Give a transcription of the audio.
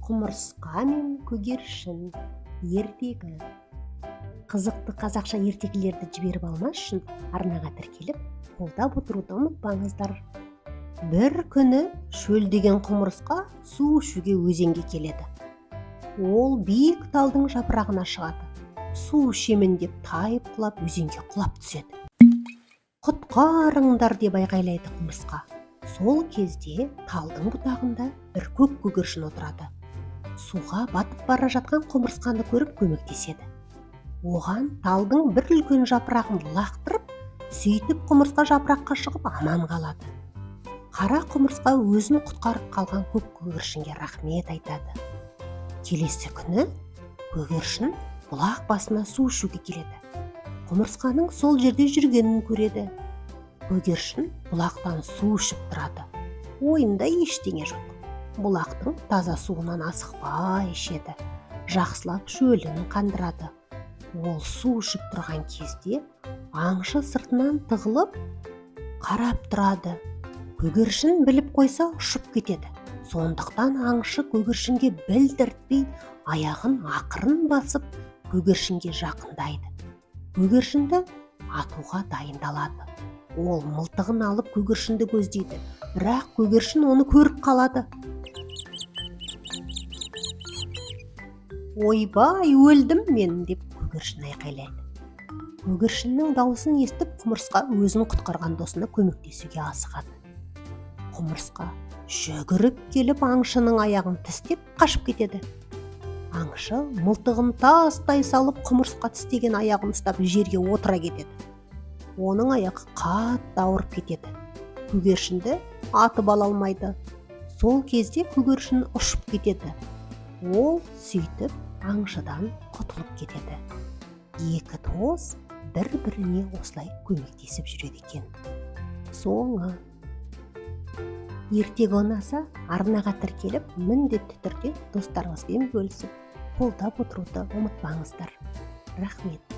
Құмырсқа мен көгершін ертегі. Қызықты қазақша ертегілерді жіберіп алмас үшін арнаға тіркеліп, қолдап отыруды ұмытпаңыздар. Бір күні шөлдеген құмырсқа су ішуге өзенге келеді. Ол биік талдың жапырағына шығады. Су ішемін деп тайып құлап өзенге құлап түседі. Құтқарыңдар деп айқайлайды құмырсқа. Сол кезде талдың бұтағында бір көк көгершін отырады. Суға батып бара жатқан құмырсқаны көріп көмектеседі. Оған талдың бір үлкен жапырағын лақтырып, сөйтіп құмырсқа жапыраққа шығып аман қалады. Қара құмырсқа өзін құтқарып қалған көк көгершінге рахмет айтады. Келесі күні көгершін бұлақ басына су ішуге келеді. Құмырсқаның сол жерде жүргенін көреді. Көгершін бұлақтан су ішіп тұрады. Ойында ештеңе жоқ. Бұлақтың таза суынан асықпай ішеді. Жақсылап шөлін қандырады. Ол су ішіп тұрған кезде аңшы сыртынан тығылып қарап тұрады. Көгершін біліп қойса ұшып кетеді. Сондықтан аңшы көгершінге білдіртпей аяғын ақырын басып көгершінге жақындайды. Көгершінді атуға дайындалады. Ол мылтығын алып көгершінді көздейді, бірақ көгершін оны көріп қалады. «Ойбай, өлдім мен!» деп көгершін айқайлайды. Көгершіннің дауысын естіп, құмырсқа өзін құтқарған досына көмектесуге асығады. Құмырсқа жүгіріп келіп аңшының аяғын тістеп қашып кетеді. Аңшы мылтығын тастай салып құмырсқа тістеген аяғын ұстап жерге отыра кетеді. Оның аяғы қатты ауырып кетеді. Көгершінді атып ала алмайды. Сол кезде көгершін ұшып кетеді. Ол сөйтіп аңшыдан құтылып кетеді. Екі дос бір-біріне осылай көмектесіп жүреді екен. Соңы. Ертегі ұнаса, арнаға тіркеліп, міндетті түрде достарыңызбен бөлісіп, қолдап отыруды ұмытпаңыздар. Рахмет.